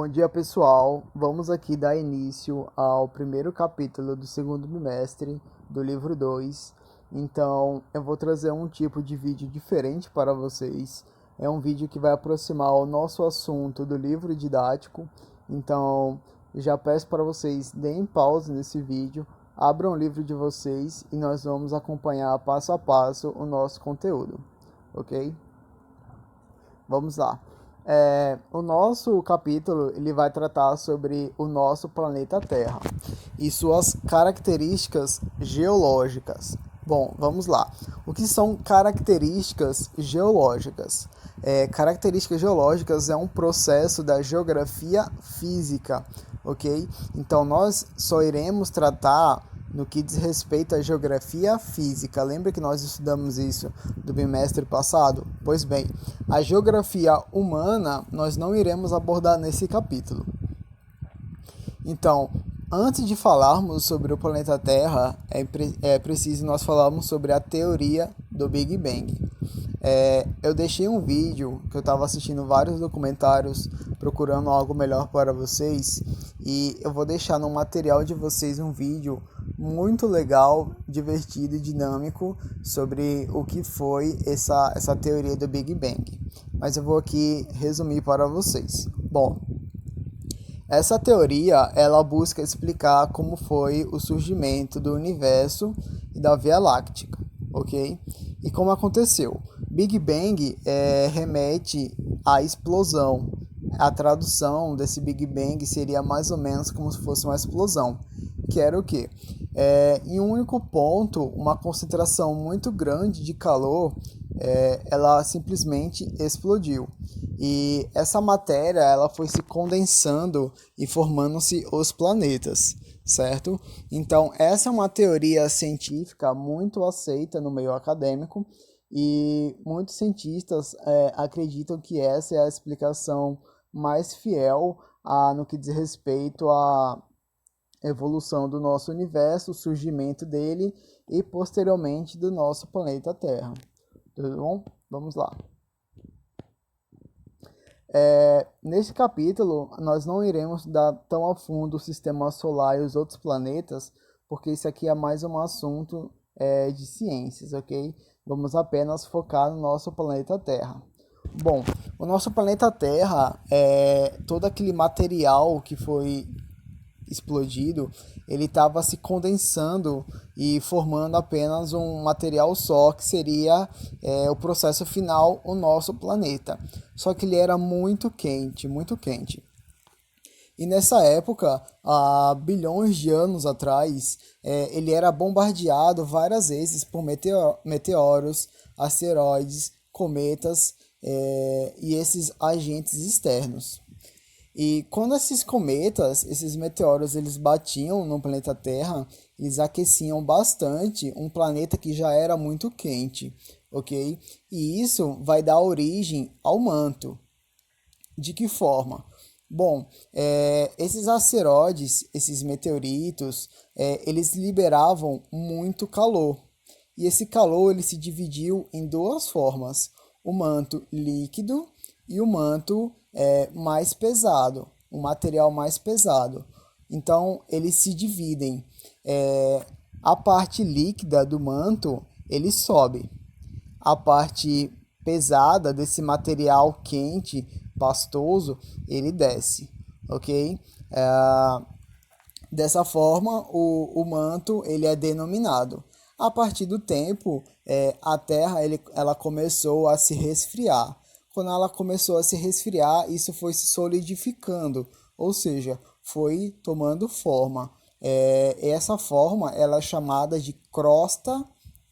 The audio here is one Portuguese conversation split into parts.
Bom dia, pessoal. Vamos aqui dar início ao primeiro capítulo do segundo bimestre do livro 2. Então, eu vou trazer um tipo de vídeo diferente para vocês. É um vídeo que vai aproximar o nosso assunto do livro didático. Então, já peço para vocês deem pausa nesse vídeo, abram o livro de vocês e nós vamos acompanhar passo a passo o nosso conteúdo, ok? Vamos lá. O nosso capítulo ele vai tratar sobre o nosso planeta Terra e suas características geológicas. Bom, vamos lá. O que são características geológicas? Características geológicas é um processo da geografia física, ok? Então, nós só iremos tratar no que diz respeito à geografia física. Lembra que nós estudamos isso do bimestre passado? Pois bem, a geografia humana nós não iremos abordar nesse capítulo. Então, antes de falarmos sobre o planeta Terra, é preciso nós falarmos sobre a teoria do Big Bang. Eu deixei um vídeo que eu estava assistindo vários documentários procurando algo melhor para vocês e eu vou deixar no material de vocês um vídeo muito legal, divertido e dinâmico sobre o que foi essa teoria do Big Bang. Mas eu vou aqui resumir para vocês. Bom, essa teoria ela busca explicar como foi o surgimento do universo e da Via Láctea, ok? E como aconteceu. Big Bang remete à explosão. A tradução desse Big Bang seria mais ou menos como se fosse uma explosão, que era o quê? Em um único ponto, uma concentração muito grande de calor, ela simplesmente explodiu. E essa matéria ela foi se condensando e formando-se os planetas, certo? Então, essa é uma teoria científica muito aceita no meio acadêmico e muitos cientistas acreditam que essa é a explicação mais fiel no que diz respeito à evolução do nosso universo, o surgimento dele e posteriormente do nosso planeta Terra. Tudo bom? Vamos lá. Neste capítulo, nós não iremos dar tão a fundo o sistema solar e os outros planetas, porque isso aqui é mais um assunto de ciências, ok? Vamos apenas focar no nosso planeta Terra. Bom, o nosso planeta Terra, todo aquele material que foi explodido, ele estava se condensando e formando apenas um material só, que seria o processo final, o nosso planeta. Só que ele era muito quente, muito quente. E nessa época, há bilhões de anos atrás, ele era bombardeado várias vezes por meteoros, asteroides, cometas e esses agentes externos. E quando esses cometas, esses meteoros, eles batiam no planeta Terra, eles aqueciam bastante um planeta que já era muito quente, ok? E isso vai dar origem ao manto. De que forma? Bom, esses asteroides, esses meteoritos, eles liberavam muito calor. E esse calor ele se dividiu em duas formas: o manto líquido e o manto mais pesado, um material mais pesado. Então, eles se dividem. A parte líquida do manto, ele sobe. A parte pesada desse material quente, pastoso, ele desce, ok? Dessa forma, o manto ele é denominado. A partir do tempo, a Terra ela começou a se resfriar. Quando ela começou a se resfriar, isso foi se solidificando, ou seja, foi tomando forma. Essa forma ela é chamada de crosta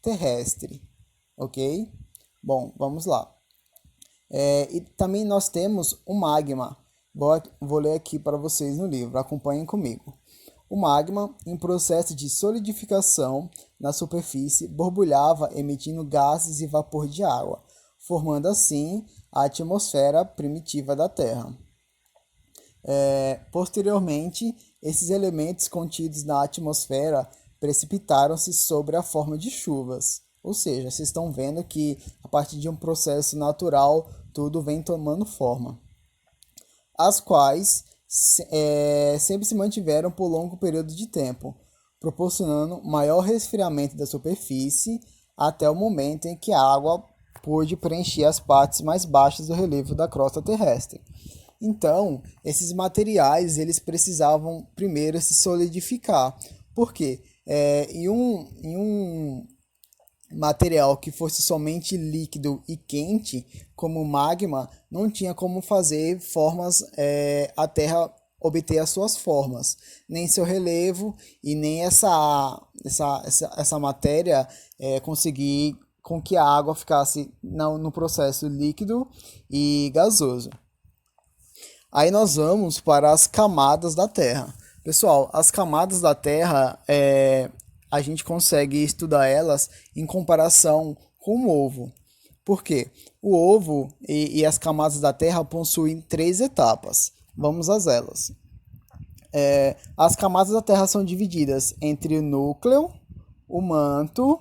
terrestre, ok? Bom, vamos lá. E também nós temos o magma. Vou ler aqui para vocês no livro, acompanhem comigo. O magma, em processo de solidificação na superfície, borbulhava emitindo gases e vapor de água, formando assim a atmosfera primitiva da Terra. Posteriormente, esses elementos contidos na atmosfera precipitaram-se sobre a forma de chuvas. Ou seja, vocês estão vendo que a partir de um processo natural tudo vem tomando forma. As quais sempre se mantiveram por longo período de tempo, proporcionando maior resfriamento da superfície até o momento em que a água pôde preencher as partes mais baixas do relevo da crosta terrestre. Então, esses materiais eles precisavam primeiro se solidificar. Por quê? Em um material que fosse somente líquido e quente, como magma, não tinha como fazer formas, a Terra obter as suas formas, nem seu relevo e nem essa matéria conseguir com que a água ficasse no processo líquido e gasoso. Aí nós vamos para as camadas da Terra. Pessoal, as camadas da Terra, a gente consegue estudar elas em comparação com o ovo. Por quê? O ovo e as camadas da Terra possuem 3 etapas. Vamos às elas. As camadas da Terra são divididas entre o núcleo, o manto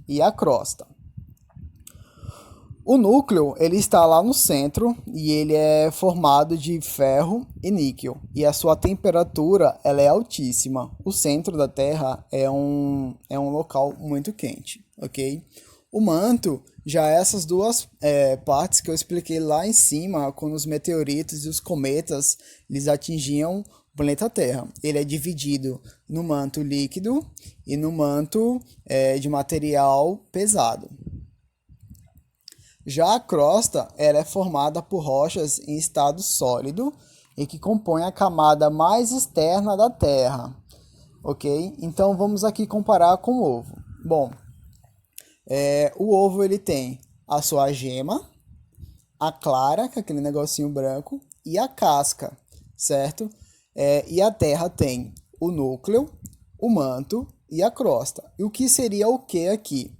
e a crosta. O núcleo ele está lá no centro e ele é formado de ferro e níquel e a sua temperatura ela é altíssima. O centro da Terra é um local muito quente, ok? O manto já é essas duas partes que eu expliquei lá em cima, quando os meteoritos e os cometas eles atingiam o planeta Terra. Ele é dividido no manto líquido e no manto de material pesado. Já a crosta ela é formada por rochas em estado sólido e que compõem a camada mais externa da Terra, ok? Então vamos aqui comparar com o ovo. Bom, o ovo ele tem a sua gema, a clara, que é aquele negocinho branco, e a casca, certo? E a Terra tem o núcleo, o manto e a crosta. E o que seria o que aqui?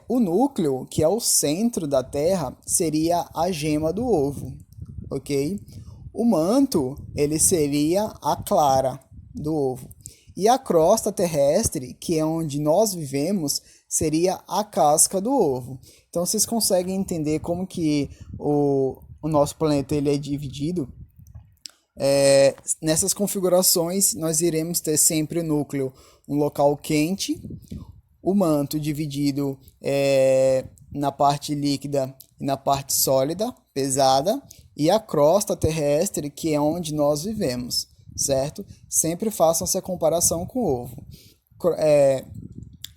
O núcleo, que é o centro da Terra, seria a gema do ovo, ok? O manto, ele seria a clara do ovo. E a crosta terrestre, que é onde nós vivemos, seria a casca do ovo. Então, vocês conseguem entender como que o nosso planeta ele é dividido? Nessas configurações, nós iremos ter sempre o núcleo, um local quente, o manto dividido na parte líquida e na parte sólida, pesada, e a crosta terrestre, que é onde nós vivemos, certo? Sempre façam essa comparação com o ovo.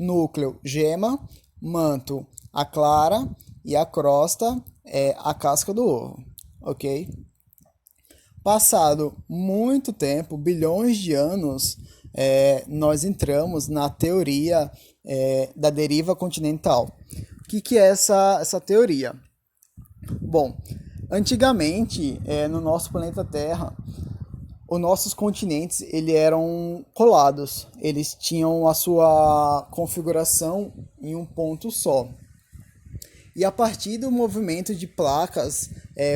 Núcleo, gema, manto, a clara, e a crosta, a casca do ovo, ok? Passado muito tempo, bilhões de anos, nós entramos na teoria da deriva continental. O que é essa teoria? Bom, antigamente, no nosso planeta Terra, os nossos continentes eles eram colados, eles tinham a sua configuração em um ponto só. E a partir do movimento de placas,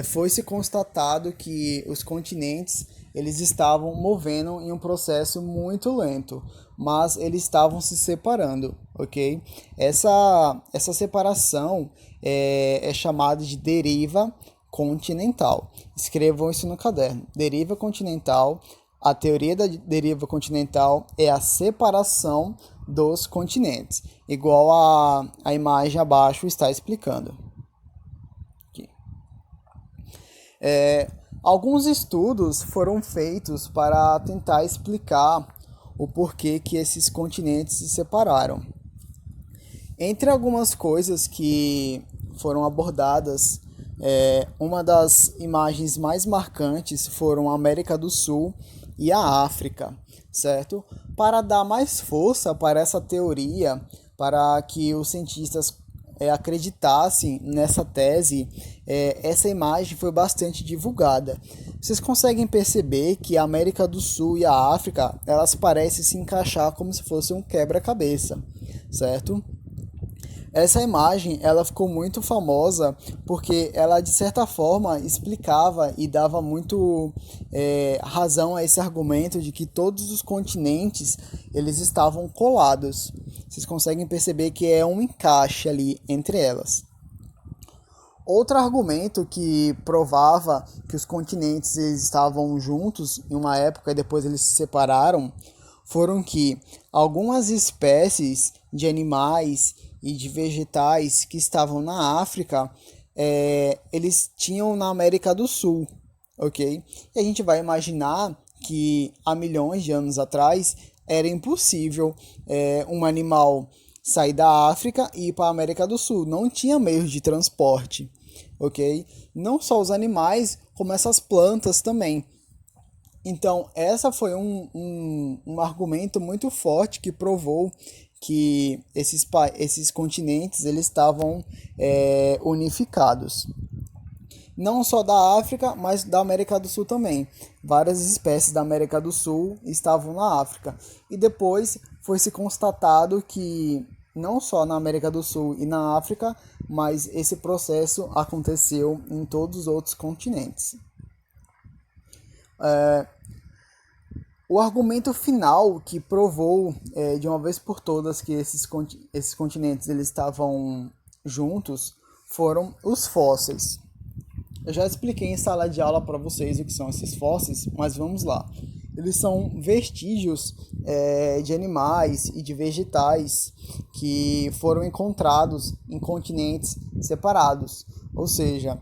foi-se constatado que os continentes eles estavam movendo em um processo muito lento, mas eles estavam se separando, ok? Essa separação é chamada de deriva continental. Escrevam isso no caderno. Deriva continental. A teoria da deriva continental é a separação dos continentes, igual a imagem abaixo está explicando. Aqui. Alguns estudos foram feitos para tentar explicar o porquê que esses continentes se separaram. Entre algumas coisas que foram abordadas, uma das imagens mais marcantes foram a América do Sul e a África, certo? Para dar mais força para essa teoria, para que os cientistas acreditassem nessa tese, essa imagem foi bastante divulgada. Vocês conseguem perceber que a América do Sul e a África, elas parecem se encaixar como se fosse um quebra-cabeça, certo? Essa imagem ela ficou muito famosa porque ela de certa forma explicava e dava muito razão a esse argumento de que todos os continentes eles estavam colados. Vocês conseguem perceber que é um encaixe ali entre elas. Outro argumento que provava que os continentes eles estavam juntos em uma época e depois eles se separaram foram que algumas espécies de animais e de vegetais que estavam na África, eles tinham na América do Sul, ok? E a gente vai imaginar que há milhões de anos atrás era impossível um animal sair da África e ir para a América do Sul. Não tinha meios de transporte, ok? Não só os animais, como essas plantas também. Então, essa foi um argumento muito forte que provou que esses continentes eles estavam unificados. Não só da África, mas da América do Sul também. Várias espécies da América do Sul estavam na África. E depois foi se constatado que não só na América do Sul e na África, mas esse processo aconteceu em todos os outros continentes. O argumento final que provou de uma vez por todas que esses continentes eles estavam juntos foram os fósseis. Eu já expliquei em sala de aula para vocês o que são esses fósseis, mas vamos lá. Eles são vestígios de animais e de vegetais que foram encontrados em continentes separados. Ou seja,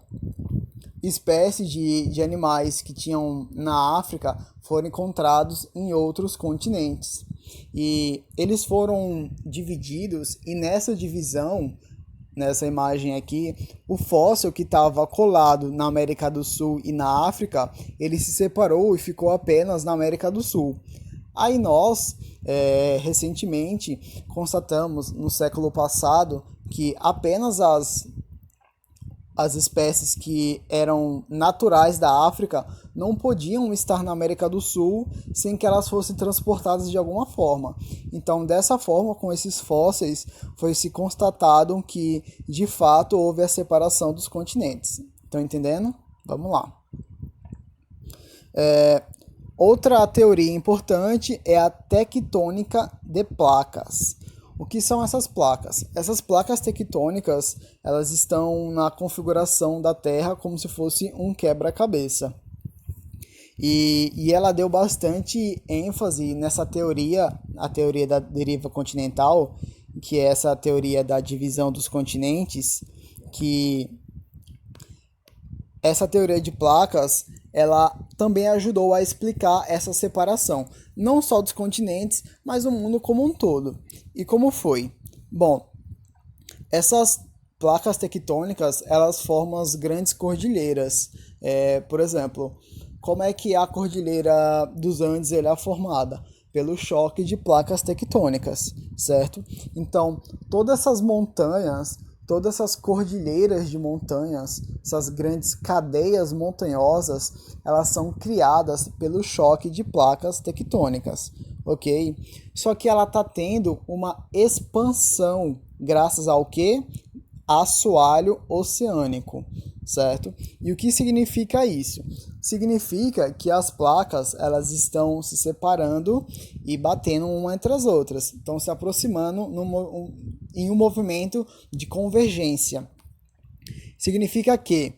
espécies de animais que tinham na África foram encontrados em outros continentes. E eles foram divididos, e nessa divisão, nessa imagem aqui, o fóssil que estava colado na América do Sul e na África, ele se separou e ficou apenas na América do Sul. Aí nós, recentemente, constatamos no século passado que apenas as espécies que eram naturais da África não podiam estar na América do Sul sem que elas fossem transportadas de alguma forma. Então, dessa forma, com esses fósseis, foi se constatado que, de fato, houve a separação dos continentes. Estão entendendo? Vamos lá. Outra teoria importante é a tectônica de placas. O que são essas placas? Essas placas tectônicas, elas estão na configuração da Terra como se fosse um quebra-cabeça. E ela deu bastante ênfase nessa teoria, a teoria da deriva continental, que é essa teoria da divisão dos continentes, que essa teoria de placas, ela também ajudou a explicar essa separação, não só dos continentes, mas do mundo como um todo. E como foi? Bom, essas placas tectônicas, elas formam as grandes cordilheiras. Por exemplo, como é que a cordilheira dos Andes é formada? Pelo choque de placas tectônicas, certo? Então, todas essas montanhas, todas essas cordilheiras de montanhas, essas grandes cadeias montanhosas, elas são criadas pelo choque de placas tectônicas, ok? Só que ela está tendo uma expansão, graças ao quê? Assoalho oceânico, certo? E o que significa isso? Significa que as placas elas estão se separando e batendo uma entre as outras, estão se aproximando em um movimento de convergência. Significa que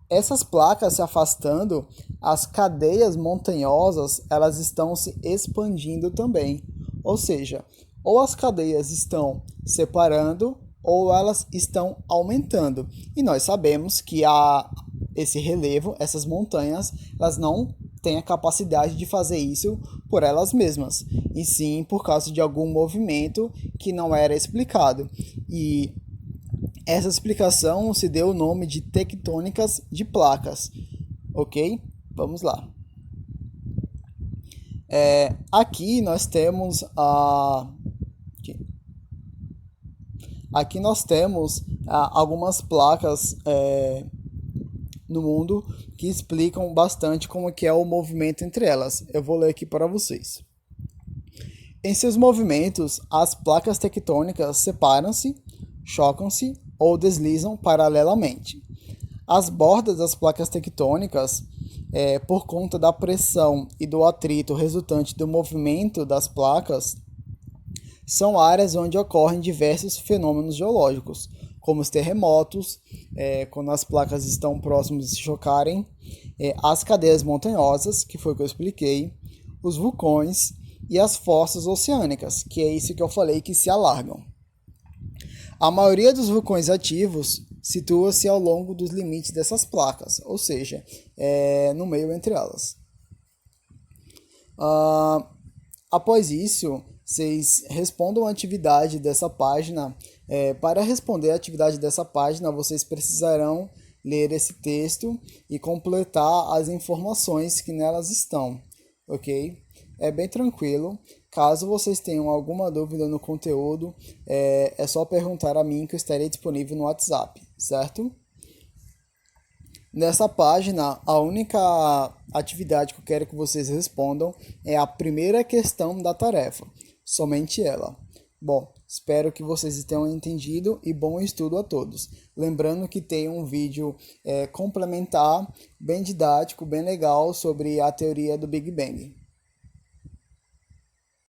essas placas se afastando, as cadeias montanhosas elas estão se expandindo também, ou seja, ou as cadeias estão separando ou elas estão aumentando. E nós sabemos que esse relevo, essas montanhas, elas não têm a capacidade de fazer isso por elas mesmas, e sim por causa de algum movimento que não era explicado. E essa explicação se deu o nome de tectônicas de placas, ok? Vamos lá. Aqui nós temos algumas placas no mundo que explicam bastante como que é o movimento entre elas. Eu vou ler aqui para vocês. Em seus movimentos, as placas tectônicas separam-se, chocam-se ou deslizam paralelamente. As bordas das placas tectônicas, por conta da pressão e do atrito resultante do movimento das placas, são áreas onde ocorrem diversos fenômenos geológicos, como os terremotos, quando as placas estão próximas de se chocarem, as cadeias montanhosas, que foi o que eu expliquei, os vulcões e as forças oceânicas, que é isso que eu falei que se alargam. A maioria dos vulcões ativos situa-se ao longo dos limites dessas placas, ou seja, no meio entre elas. Após isso, vocês respondam a atividade dessa página. Para responder a atividade dessa página, vocês precisarão ler esse texto e completar as informações que nelas estão, ok? É bem tranquilo. Caso vocês tenham alguma dúvida no conteúdo, é só perguntar a mim que eu estarei disponível no WhatsApp, certo? Nessa página, a única atividade que eu quero que vocês respondam é a primeira questão da tarefa, somente ela. Bom, espero que vocês tenham entendido e bom estudo a todos. Lembrando que tem um vídeo complementar, bem didático, bem legal sobre a teoria do Big Bang.